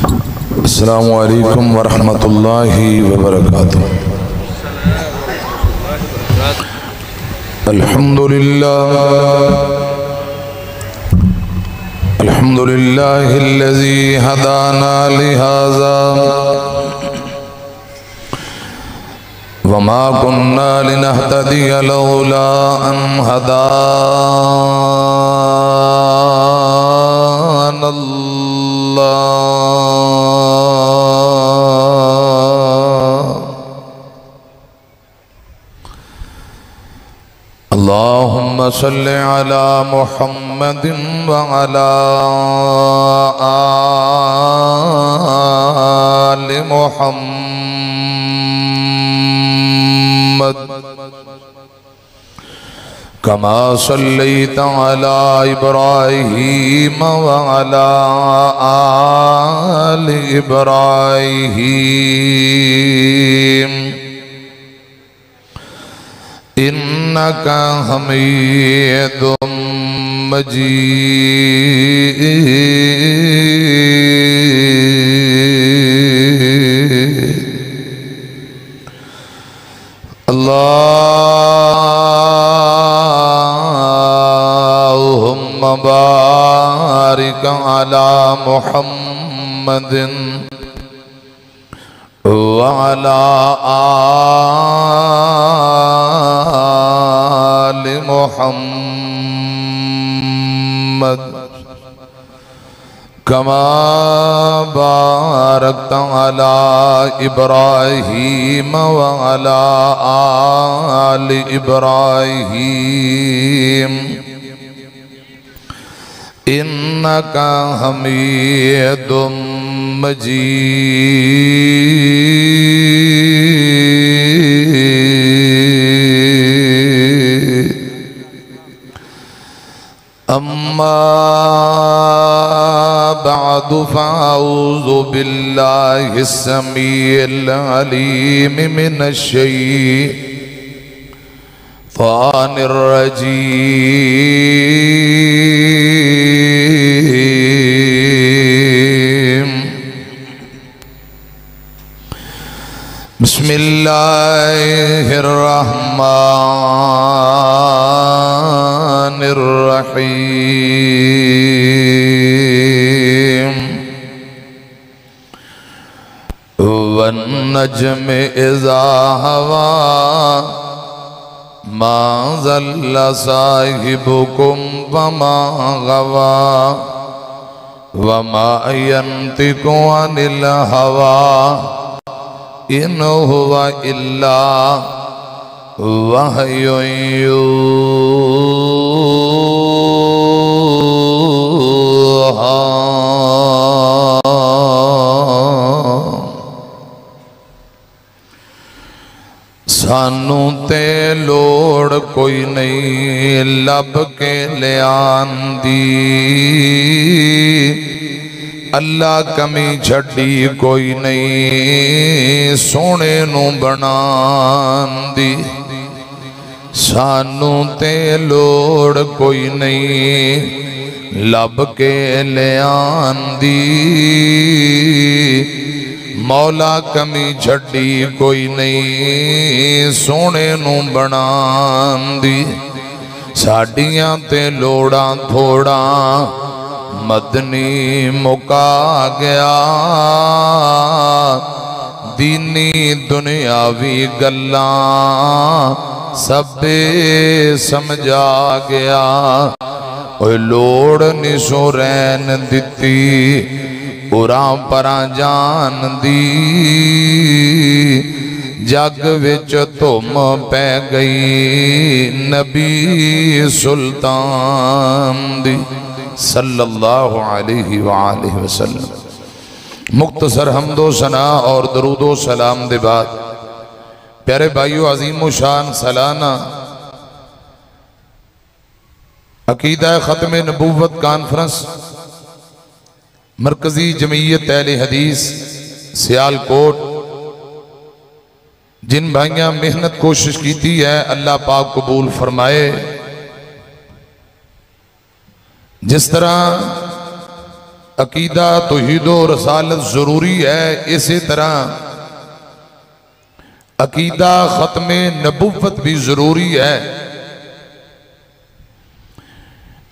अस्सलामु अलैकुम वरहमतुल्लाहि वबरकातुह। अल्हम्दुलिल्लाहिल्लज़ी हदाना लिहाज़ा वमा कुन्ना लिनहतदिय लौला अन हदानल्लाह। अल्लाहुम्मा सल्लि अला मुहम्मदिन व अला आलि मुहम्मद कमा सल्लैता अला इब्राहीम व अला आलि इब्राहीम इन्नका हमीदुम मजीद। अल्लाहुम्मा बारिक अला मुहम्मदिन व अला आलि मुहम्मद कमा बारकता अला इब्राहीम व अला आलि इब्राहीम इन्नका हमीदुम मजीद। अम्मा बअदु फ़अऊज़ु बिल्लाहि स्समीइल अलीम मिनश शैतानिर रजीम। बिस्मिल्लाहिर रहमानिर रहीम। वन नज्म इज़ा हवा मा ज़ल्ला साहिबुकुम वमा गवा वमा यंतिकु अनिल हवा इन हुवा इल्ला वहयुन यूहा। सानू ते लोड़ कोई नहीं लब के लियांदी, अल्लाह कमी छड़ी कोई नहीं सोने नू बनांदी। सानू ते लोड़ कोई नहीं लब के लियांदी, मौला कमी छड़ी कोई नहीं सोने नू बनांदी। साडियां ते लोड़ां थोड़ा मदनी मुका गया, दीनी दुनियावी गल्लां सबे समझा गया। ओए लोड़ नी सो रैन दिती उरा परा जान दी, जग विच धुम पै गई नबी सुल्तान दी सल्लल्लाहु अलैहि वालैहि वसल्लम। मुख्तसर हम्दो सना और दरूदो सलाम दे बाद प्यारे भाइयों, अजीम शान सालाना अकीदा खत्म नबूवत कॉन्फ्रेंस मरकजी जमीयत अहले हदीस सियालकोट, जिन भाइयों मेहनत कोशिश की है अल्लाह पाक कबूल फरमाए। जिस तरह अकीदा तौहीद और रसालत जरूरी है, इसी तरह अकीदा खत्मे नबुव्वत भी जरूरी है।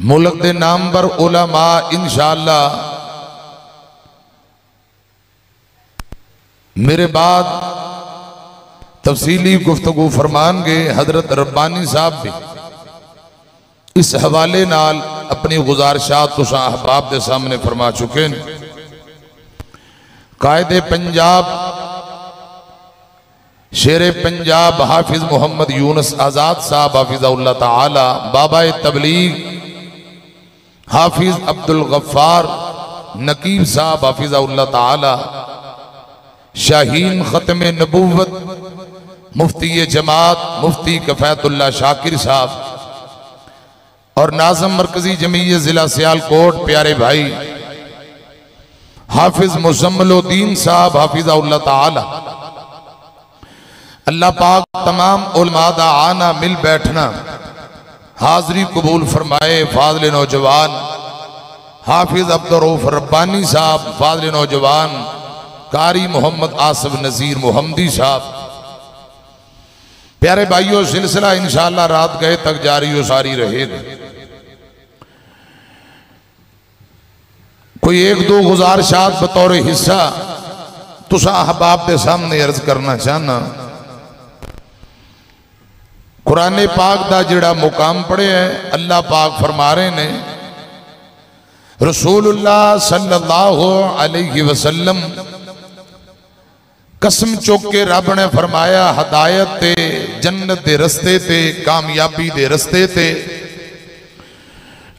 मुल्क के नाम पर उलमा इंशाअल्लाह मेरे बाद तफसीली गुफ्तगू फरमानगे। हजरत रब्बानी साहब भी इस हवाले नाल अपनी गुजारिशात तुसां अहबाब के सामने फरमा चुके हैं। कायदे पंजाब शेरे पंजाब हाफिज मोहम्मद यूनुस आजाद साहब हाफिज़हुल्लाह ताला, बाबा तबलीग हाफिज अब्दुल गफ्फार नकीब साहब हाफिज़हुल्लाह ताला, शाहीन खत्मे नबुव्वत मुफ्ती जमात मुफ्ती कफायतुल्लाह शाकिर साहब और नाज़म मरकजी जमीयत जिला सियालकोट प्यारे भाई हाफिज मुज़म्मिलुद्दीन साहब हाफिज़हुल्लाह ताला। अल्लाह पाक तमाम उलमा दा आना मिल बैठना हाजरी कबूल फरमाए। फाज़िल नौजवान हाफिज अब्दुल रऊफ रब्बानी साहब, फाज़िल नौजवान कारी मोहम्मद आसिफ नज़ीर मोहम्मदी साहब। प्यारे भाइयों, सिलसिला इंशाअल्लाह रात गए तक जारी व सारी रहेगा। कोई एक दो गुजारिशात बतौर हिस्सा तुसा अहबाब के सामने अर्ज करना चाहना। कुरान पाक दा जिहड़ा मुकाम पढ़े है, अल्लाह पाक फरमा रहे ने रसूलुल्लाह सल्लल्लाहु अलैहि वसल्लम कसम चुक के रब ने फरमाया हदायत ते जन्नत दे रस्ते ते कामयाबी दे रस्ते ते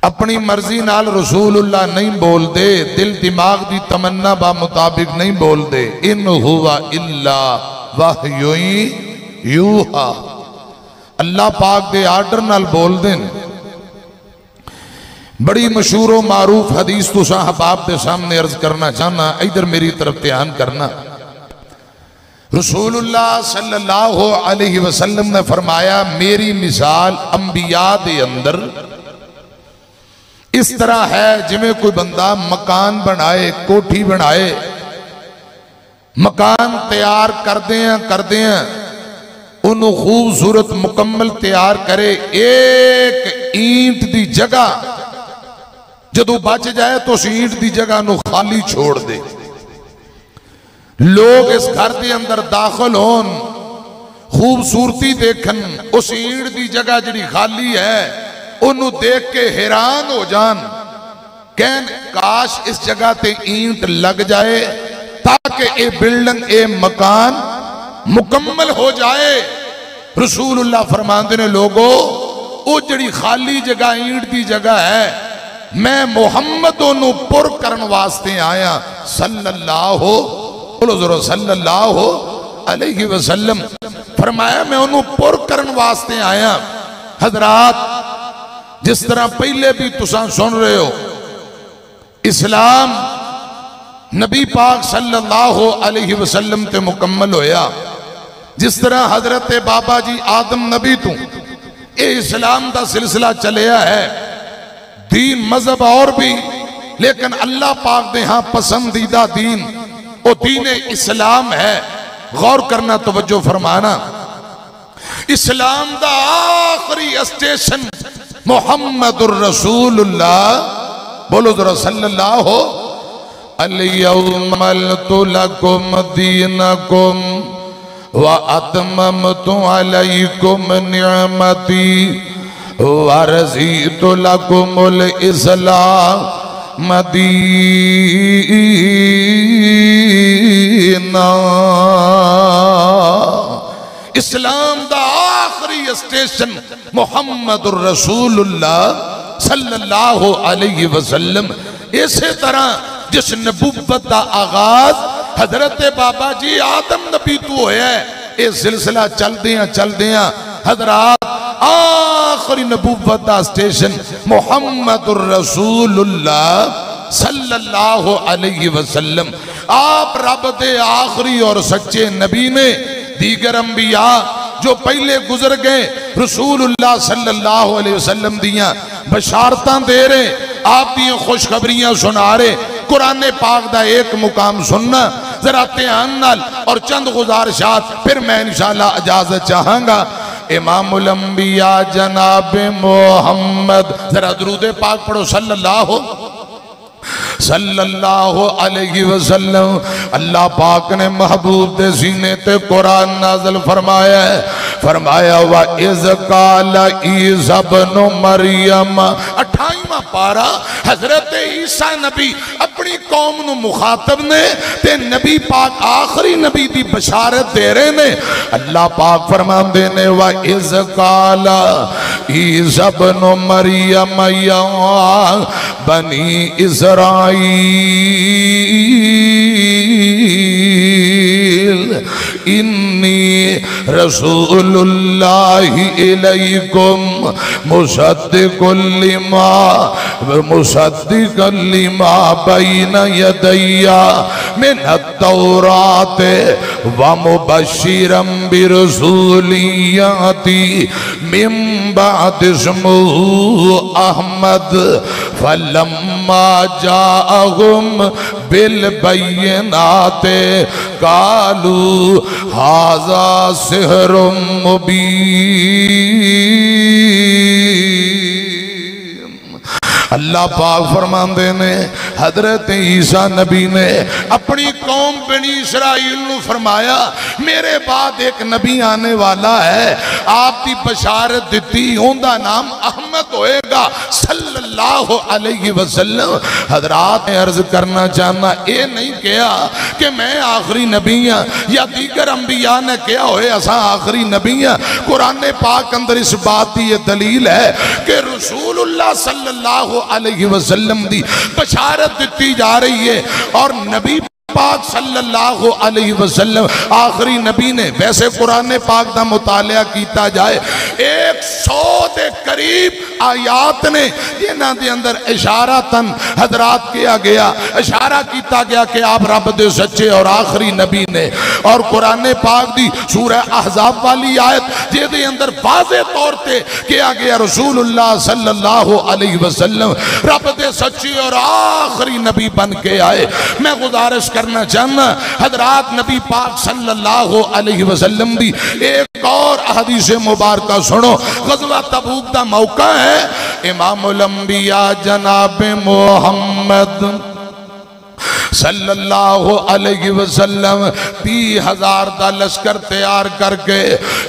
अपनी मर्जी नाल रसूलुल्लाह नहीं बोलते, दिल दिमाग दी तमन्ना बा मुताबिक नहीं बोलते। इन हुवा इल्ला वहयुन यूहा, अल्लाह पाक दे आर्डर नाल बोल देन। बड़ी मशहूर व मारूफ हदीस तुसा अहबाब के सामने अर्ज करना चाहना, इधर मेरी तरफ ध्यान करना। रसूलुल्लाह सल्लल्लाहु अलैहि वसल्लम ने फरमाया मेरी मिसाल अंबिया दे अंदर इस तरह है जिमें कोई बंदा मकान बनाए, कोठी बनाए, मकान तैयार करदे हैं उन्होंने खूबसूरत मुकम्मल तैयार करे। एक ईंट दी जगह जदों बच जाए तो उस ईंट दी जगह नू खाली छोड़ दे। लोग इस घर के अंदर दाखिल होन, खूबसूरती देखन, उस ईंट की जगह जी खाली है उन्होंने देख के हैरान हो जान, कहन काश इस जगह ते ईंट लग जाए ताकि ये बिल्डिंग ये मकान मुकम्मल हो जाए। रसूलुल्लाह फरमाते ने लोगो वो जड़ी खाली जगह ईंट की जगह है, मैं मुहम्मद ओनू पुर करन वास्ते आया सल्लल्लाहु अलैहि वसल्लम। फरमाया मैं उन्होंने पुर करन वास्ते आया। हजरात, जिस तरह पहले भी तुसा सुन रहे हो इस्लाम नबी पाक सल्लल्लाहु अलैहि वसल्लम ते मुकम्मल होया, जिस तरह हजरत बाबा जी आदम नबी तू ये इस्लाम का सिलसिला चलिया है। दीन मजहब और भी, लेकिन अल्लाह पाक दे यहाँ पसंदीदा दीन वो दीन इस्लाम है। गौर करना, तवज्जो फरमाना। इस्लाम का आखिरी स्टेशन मुहम्मदुर रसूलुल्लाह, बोलो जरा सल्लल्लाहु अलैहि अकमलतु लकुम दीनकुम व अतममतु अलैकुम निअमती व रज़ीतु लकुमुल इस्लाम दीना। इस्लाम का आखिरी स्टेशन मुहम्मदुर रसूलुल्लाह सल्लल्लाहु अलैहि वसल्लम। इसी तरह जिस नबुव्वत का आगाज हजरत बाबा जी आदम नबी तो होया है, ये सिलसिला चलदियां हजरात आखिरी नबुव्वत का स्टेशन मुहम्मदुर रसूलुल्लाह सल्लल्लाहु अलैहि वसल्लम। आप रब दे आखिरी और सच्चे नबी ने दीगर अंबिया जो पहले गुजर गए रसूलुल्लाह सल्लल्लाहु अलैहि वसल्लम दियां बशारतां दे रहे। आपकी खुशखबरियां सुना रहे। कुरान पाक दा एक मुकाम सुनना जरा ध्यान नाल और चंद गुजारिशात फिर मैं इंशाअल्लाह इजाजत चाहांगा। इमामुल अंबिया जनाब मोहम्मद, जरा दुरूद पाक पढ़ो सल्लल्लाहु अलैहि वसल्लम। अल्लाह पाक ने महबूब दे सीने ते कुरान नाज़िल फरमाया है। फरमाया वा इज़ काला ईसा इब्नु मरियम, 28वां पारा। हजरत ईसा नबी अपनी कौम नू मुखातब ने ते नबी पाक आखिरी नबी दी बशारत दे रहे ने। अल्लाह पाक फरमांदे ने वा इज़ काला ईसा इब्नु मरियम या बनी इस्राईल इन्नी रसूलुल्लाहि इलैकुम मुसद्दिक़ुल लिमा बैना यदैया मिनत तौरात व मुबश्शिरम बिरसूलिन याती मिन बाद इस्मुहु अहमद फलम्मा जाअहुम बिल बैयिनात कालू हाज़ा सिहरुम मुबीन। अल्लाह पाक फरमांदे ने हजरत ईसा नबी ने अपनी कौम बनी इसराइल नू फरमाया मेरे बाद एक नबी आने वाला है, आपकी बशारत दी, उनका नाम अहमद होएगा सल्लल्लाहु अलैहि वसल्लम। हजरात ने अर्ज करना चाहना, ये नहीं कहा कि मैं आखिरी नबी हाँ या दीगर अंबिया ने कहा होए असा आखिरी नबी हाँ। कुरान पाक अंदर इस बात की यह दलील है कि रसूलुल्लाह सल्लल्लाहु अलैहि वसल्लम दी बशारत दी जा रही है और नबी पाक सल्लल्लाहु अलैहि वसल्लम आखिरी नबी ने। वैसे कुरान पाक का मुतालिया किया जाए 100 के करीब आयात ने जिन्हां दे अंदर इशारातन हजरात किया गया, इशारा किया गया कि आप रब दे सच्चे और आखिरी नबी ने। और कुरान पाक दी सूरह अहज़ाब वाली आयत जिहदे अंदर वाज़े तौर पे किया गया रसूलुल्लाह सल्लल्लाहु अलैहि वसल्लम रब दे सच्चे और आखिरी नबी बन के आए। मैं गुजारिश करना चाहना हजरात नबी पाक सल्लल्लाहु अलैहि वसल्लम दी एक और हदीस मुबारक सुनो। ग़ज़वा तबूक का मौका है। इमामुल अंबिया जनाब मोहम्मद सल्लल्लाहु अलैहि वसल्लम 30,000 का लश्कर तैयार करके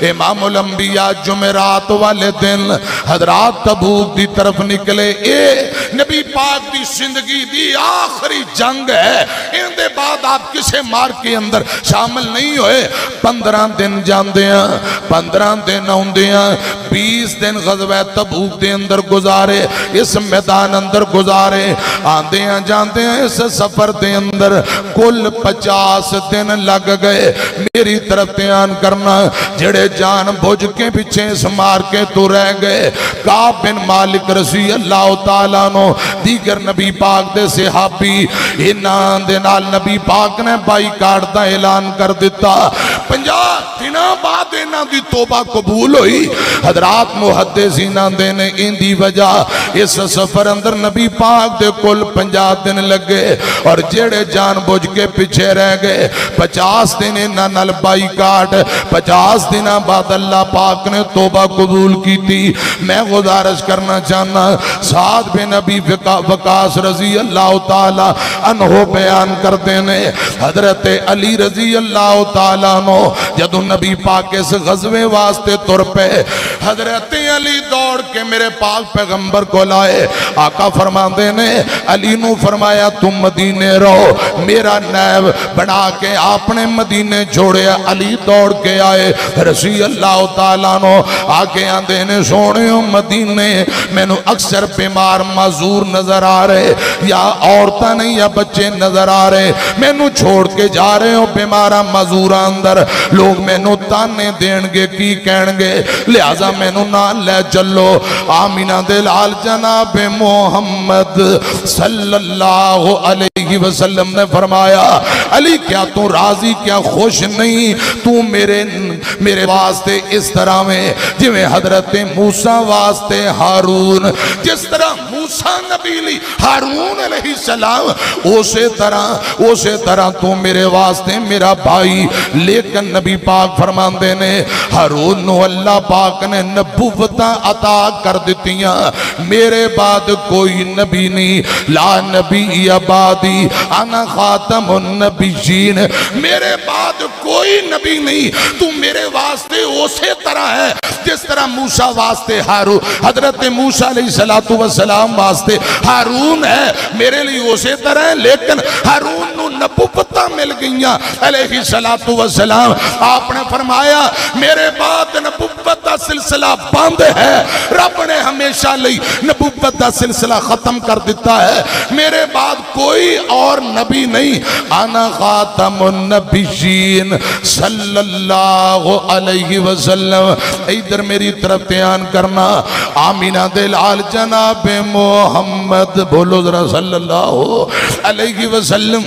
इमामुल अंबिया जुमेरात वाले दिन हजरात तबूक की तरफ निकले। ये नबी पाक की जिंदगी की आखिरी जंग है। इनके बाद आप किसी मार्ग के अंदर शामिल नहीं होए। 15 दिन जाते हैं, 15 दिन आते हैं, 20 दिन ग़ज़वा तबूक के अंदर गुजारे, इस मैदान अंदर गुजारे। आते हैं जाते हैं इस सफर के अंदर कुल 50 दिन लग गए। मेरी तरफ ध्यान करना, जेड़े जान बुझ के पीछे इस मार के तो रह गए। काब बिन मालिक रज़ी अल्लाह तआला नो दीगर नबी पाक दे सहाबी इन्हां दे नाल नबी पाक ने बाईकाट दा ऐलान कर दिता। 50 दिनों बाद इन्हां दी तौबा कबूल हुई। हजरात मुहद्दिसीन आंदे ने इंदी वजह इस सफर अंदर नबी पाक दे कुल 50 दिन लगे और जेड़े जान बुझ के पीछे रह गए 50 दिन इन्हां नाल बाईकाट। 50 दिन बाद अल्लाह पाक ने तौबा कबूल की थी। मैं गुजारिश करना चाहना साद बिन अबी वकास रज़ी अल्लाह तआला अन्हो बयान करते ने हजरत अली रज़ी अल्लाह तआला नो जदों नबी पाक इस ग़ज़वे वास्ते तुर पे हजरत अली दौड़ के मेरे पाक पैगंबर को लाए। आका फरमाते ने अली नू फरमाया तुम मदीने रहो, मेरा नैब बना के आपने मदीने छोड़े। अली दौड़ के आए रज़ी अल्लाह तआला नो आके आंदे ने सोने मदीने मैनू अक्सर बीमार माजूर नजर आ रहे या औरतां नहीं या बच्चे नजर आ रहे, मैनू छोड़ के जा रहे हो बीमारा माजूर अंदर। लोग मैनू ताने देणगे की कहणगे, लिहाजा मैनू नाल ले चलो। आमीना दे लाल जनाब मोहम्मद सल्लल्लाहु अलैहि वसल्लम ने फरमाया अली क्या तू राजी क्या खुश नहीं, तू मेरे वास्ते इस तरह में जिवें हजरत मूसा वास्ते हारून, जिस तरह मूसा मूसा नबी ली हारून अलैहिस्सलाम, उसे तरह तू मेरे वास्ते मेरा भाई। लेकिन नबी पाक फरमांदे ने हारून नू अल्लाह पाक ने नबुव्वत अता कर दित्तियां, मेरे बाद कोई नबी नहीं। ला नबी अबादी अना खातमुन नबिय्यीन, मेरे बाद कोई नबी नहीं, तू मेरे वास्ते उसे तरह है जिस तरह मूसा वास्ते हारून, हजरत मूसा अलैहिस्सलातु वस्सलाम वास्ते हारून है, मेरे लिए उसे तरह है। लेकिन हारून नू नबुव्वतां मिल गईयां अलैहिस्सलातु वस्सलाम। आपने फरमाया मेरे बाद नबुव्वत दा सिलसिला बंद है, रब ने हमेशा लई नबुव्वत दा सिलसिला खत्म कर दिता है, मेरे बाद कोई और नबी नहीं। आना खातमुन नबिय्यीन सल्लल्लाहु अलैहि वसल्लम। इधर मेरी तरफ ध्यान करना, आमीना दे लाल जनाबे मोहम्मद, बोलो जरा सल्लल्लाहु अलैहि वसल्लम।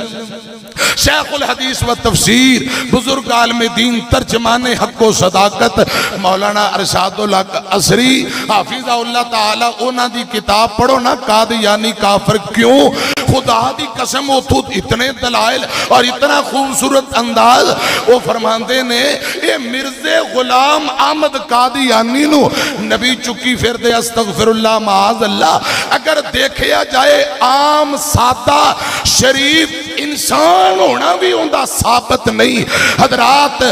शेखुल हदीस व तफसीर बुजुर्ग आलम दीन तर्जमाने हक व सदाकत मौलाना अरशादुल हक असरी हाफिज़हुल्लाह ताला, उन्हां दी किताब पढ़ो ना, कादियानी काफिर क्यों। खुदा दी कसम उथों इतने दलाइल और इतना खूबसूरत अंदाज वो फरमाते ने, ये मिर्जे गुलाम अहमद कादियानी नू नबी चुकी फिरदे अस्तगफिरुल्लाह माअज़ल्लाह। अगर देखा जाए आम सादा शरीफ इंसान होना भी उनका साबित नहीं। हजरात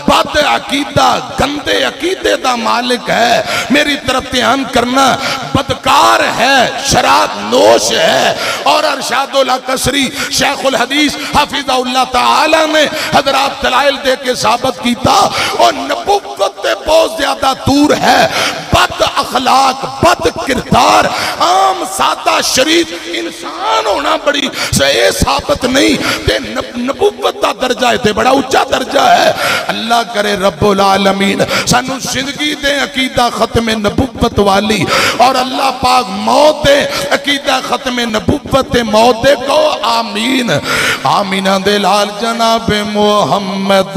बद अकीदा गंदे अकीदे का मालिक है, मेरी तरफ ध्यान करना, बदकार है, शराब नोश है। और अरशादुल हक असरी शेखुल हदीस हाफिज़हुल्लाह ताला ने हजरात दलाइल दे के साबित किया, और नबुव्वत से बहुत ज्यादा दूर है, बद अखलाक बद किरदार आम सादा शरीफ इंसान होना बड़ी सही साबित नहीं। नबुव्वत का दर्जा इतने बड़ा उच्चा दर्जा है। अल्लाह करे रब्बुल आलमीन सानू जिंदगी दे अकीदा खत्म नबुव्वत वाली, और अल्लाह पाक मौत दे अकीदा खत्म नबुव्वत मौत दे को आमीन। आमीना दे लाल जनाबे मोहम्मद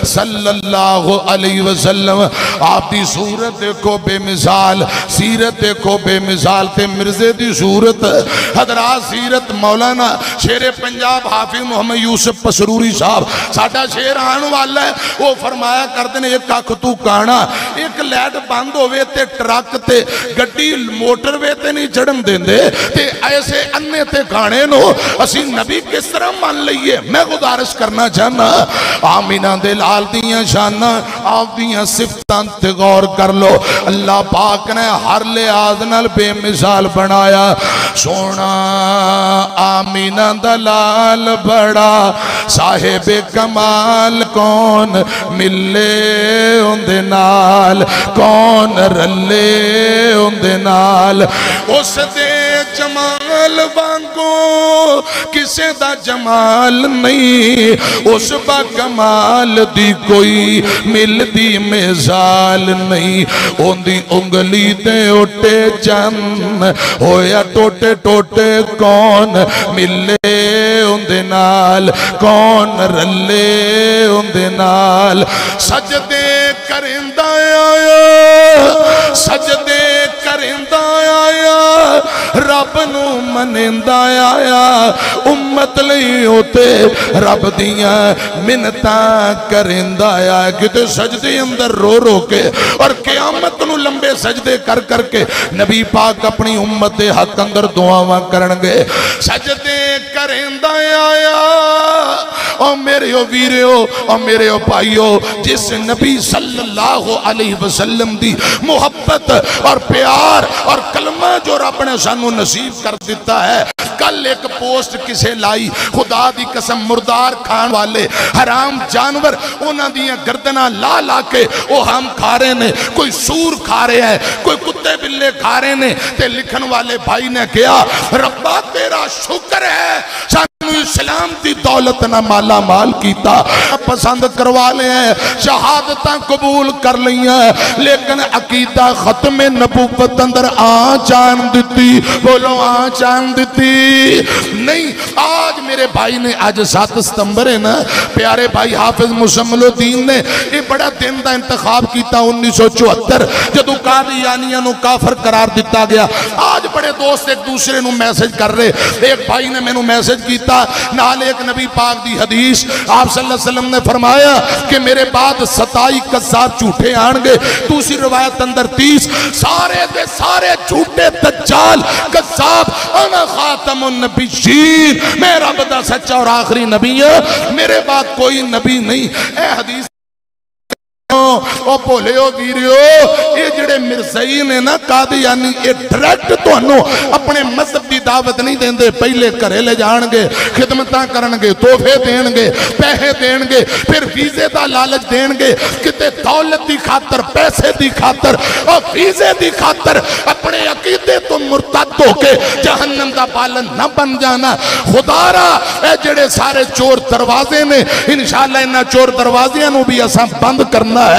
सल्लल्लाहु अलैहि वसल्लम। आपकी सूरत देखो बेमिसाल, सीरत देखो बेमिसाल, ते मिर्जे दी सूरत। हजरात सीरत मौलाना शेरे पंजाब हाफिज मोहम्मद यूसुफ पसरूरी साहब साडा शेर आने वाला है, वो फरमाया करते हैं, एक अख तू काना, एक लाइट बंद होवे ते ट्रक ते गड्डी मोटरवे ते नहीं चढ़न देंदे, ते ऐसे अन्ने ते गाने नो असी नबी किस तरह मान लईए। मैं गुजारिश करना चाहना, आमीना दे लाल दियां शाना आप दियां सिफतां ते गौर कर लो। अल्लाह पाक ने हर लिहाज नाल बेमिसाल बनाया। सोना आमीना दा लाल बड़ा साहिबे कमाल, कौन मिले उंदे नाल, कौन रले उंदे नाल। उस दे जमाल वांगू किसे दा जमाल नहीं, उस बा कमाल दी कोई मिलदी मिसाल नहीं। उंदी उंगली ते उठे चन्न होया टोटे टोटे, कौन मिले उंदे नाल, कौन रले उंदे नाल। सजदे करिंदा आया, सजदे करिंदा आया, रब नू मनिंदा आया, उम्मत लई होते रब दियां मिन्नतां करिंदा आया। किते सजदे अंदर रो रो के और क़यामत नू लंबे सजदे कर करके नबी पाक अपनी उम्मत दे हक अंदर दुआवां करनगे। सजदे करिंदा आया, और मेरे वीरो और मेरे भाइयों, जिस नबी सल्लल्लाहु अलैहि वसल्लम दी मुहब्बत और प्यार और कलमा जो रब ने सानू नसीब कर दिता है। कल एक पोस्ट किसे लाई, खुदा दी कसम मुर्दार खान वाले हराम जानवर उन्हां दियां गर्दनां ला ला के वो हम खा रहे ने, कोई सूर खा रहे हैं, कोई कुत्ते बिल्ले खा रहे ने। ते लिखन वाले भाई ने कहा, रब्बा तेरा शुक्र है सानू इस्लाम दी दौलत ना माला माल कीता, पसंद करवा ले, शहादत कबूल कर लिया, लेकिन अकीदा खत्म नबूवत अंदर आ जान दी। बोलो आ जान दी नहीं। आज मेरे भाई ने अज 7 सितंबर है ना, प्यारे भाई हाफिज मुशम्मलुद्दीन ने ये बड़ा दिन का इंतखाब किया 1974 जदों कादियानियां नूं काफर करार दिता गया। आज बड़े दोस्त एक दूसरे नूं मैसेज कर रहे, एक भाई ने मैनू मैसेज किया नाल एक नबी पाक दी हदीस आप सल्लल्लाहु अलैहि वसल्लम ने फरमाया कि मेरे बाद 27 कज़्ज़ाब झूठे आएंगे। दूसरी रिवायत अंदर 30 सारे दे सारे झूठे दज्जाल कज़्ज़ाब, अना खातमुन नबिय्यीन, मैं रब दा सच्चा और आखिरी नबी हूं, मेरे बाद कोई नबी नहीं। ए हदीस ओ भोलियो वीरियो, ये जिहड़े मिर्ज़ई ने ना कादियानी ये डायरेक्ट तुहानू अपने मजहब की दावत नहीं देंदे, पहले घरे ले जाणगे, खिदमतां करनगे, तोहफे देणगे, पैसे देणगे, फिर वीजे का लालच देणगे, किते दौलत की खातर, पैसे की खातर और वीजे की खातर अपने अकीदे तो मुरतद होके जहन्नम का बालन न बन जाना। खुदारा ए जिहड़े सारे चोर दरवाजे ने, इंशाअल्लाह इन्हां चोर दरवाजियां नूं भी असां बंद करना है।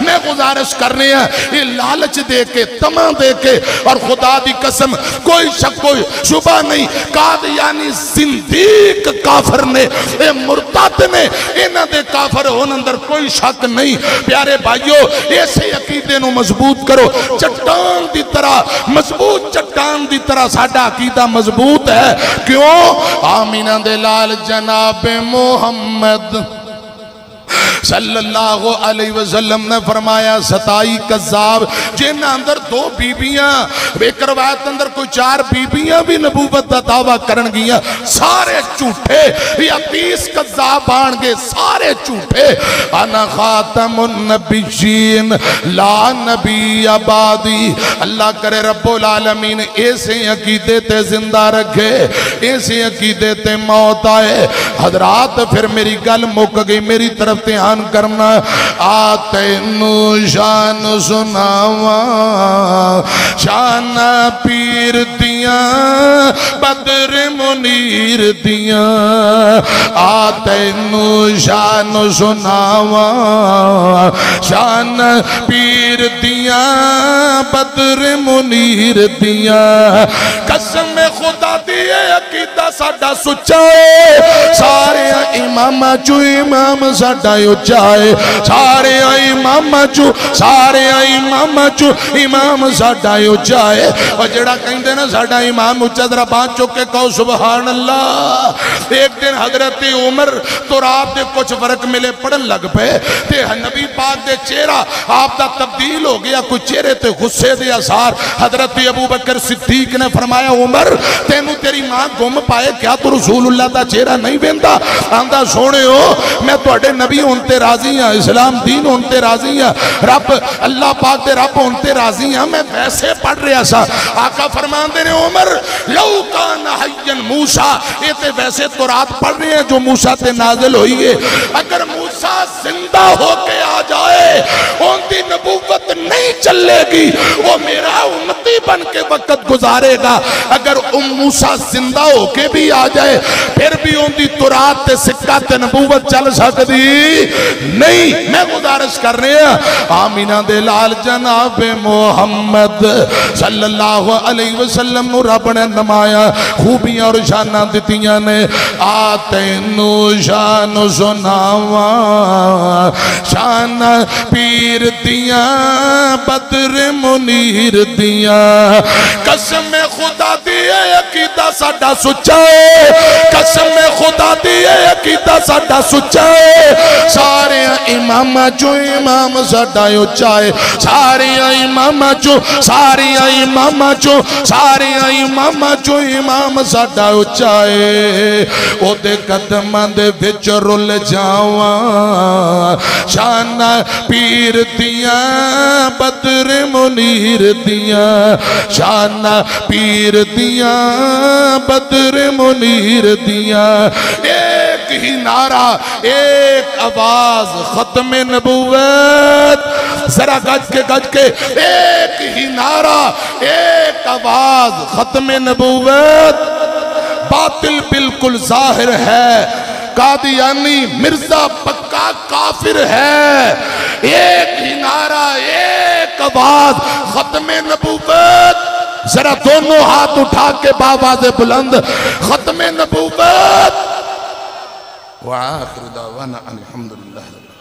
मैं गुजारिश कर रहे हैं ये लालच दे के, तमा दे के, और खुदा दी कसम कोई शक कोई शुबा नहीं कादियानी जिंदीक काफर ने, ये मुर्तद ने, इन्हां दे काफर होने अंदर कोई शक नहीं। प्यारे भाइयों ऐसे अकीदे नूं मजबूत करो, चट्टान की तरह मजबूत, चट्टान की तरह साडा अकीदा मजबूत है। क्यों? आमीना दे लाल जनाब मुहम्मद सल्लल्लाहु अलैहि वसल्लम ने फरमाया 27 कज़्ज़ाब जिन्हां अंदर 2 बीबियां, एक रिवायत अंदर कोई 4 बीबियां भी नबूवत का दावा करनगियां, सारे झूठे। या 30 कज़्ज़ाब आणगे, सारे झूठे। अना खातमुन नबिय्यीन ला नबी आबादी। अल्लाह करे रब्बुल आलमीन ऐसे अकीदे ते जिंदा रखे, ऐसे अकीदे ते मौत आए। हजरात फिर मेरी गल मुक गई, मेरी तरफ ध्यान करना। आ तैनू शान सुनावा, शान पीर दिया बदर मुनीर दिया। आ तैनू शान सुनावा, शान पीर दिया बदर मुनीर दिया। कसम खुदा दी अकीदा साडा सुच्चा है, सारे इमामा चो इमाम साडा उच्चा है, सारे इमामा चो, सारे इमामा चो इमाम साडा उच्चा है। और जेड़ा कहंदे ना साडा इमाम उच्चा, जरा बात चुक के कहो सुभान अल्लाह। एक दिन हजरत उमर तो रात दे कुछ फर्क मिले पढ़न लग पे, ते नबी पाक दे चेहरा आपदा तब्दील हो गया, कुछ चेहरे ते गुस्से दे आसार। हजरत अबू बकर सिद्दीक ने फरमाया उमर तेनू तेरी मां गुम पाए क्या, तू रसूलुल्लाह दा चेहरा नहीं वेंदा? आंदा सोने हो मैं तुहाडे नबी होते राजी हाँ, इस्लाम दीन होते राजी हाँ, रब अल्लाह पाक दे रब होते राजी हाँ, मैं वैसे पढ़ रहा सा। आका फरमाते ने उमर लौ कान हय्यन मूसा, ये ते वैसे तो रात पढ़ रहे हैं जो मूसा ते नाजिल हुई है। अगर मूसा जिंदा होके आ जाए उनकी नबूवत नहीं चलेगी, वो मेरा उम्मती बन के वक्त गुजारेगा। अगर मूसा जिंदा होके भी आ जाए फिर भी उनकी तुरात ते सिक्का ते नबूवत चल सकती नहीं। मैं गुजारिश कर रहे हैं आमीना दे लाल जनाब मोहम्मद सल्लल्लाहु अलैहि वसल्लम नूं रब ने नमाया, खूबियां और शाना दितियां ने। आ तैनू शान सुनावा, शान पीर दिया बदर मुनीर दिया। कसम खुदा दी अकीदा साडा सुच्चा है, कसम खुदा दी अकीदा साडा सुच्चा है। सारे इमामा चो इमाम साडा उच्चा है, सारे इमामा चो, सारे इमामा चो, सारे इमामा चो इमाम साडा उच्चा है। ओदे कदमां दे विच रुल जावा, शान पीर दिया बदर मुनीर दिया। शान पीर दिया बदर मुनीर दिया। एक ही नारा, एक आवाज खत्म नबूवत। जरा गज के एक ही नारा, एक आवाज खत्म नबूवत। बातिल बिल्कुल जाहिर है, कादियानी मिर्जा पक्का काफिर है। एक ही नारा, एक आवाज खत्म नबूवत। जरा दोनों हाथ उठा के बावाज़े बुलंद खत्म नबूवत। व आखिर दावाना अनिल हम्दुलिल्लाह।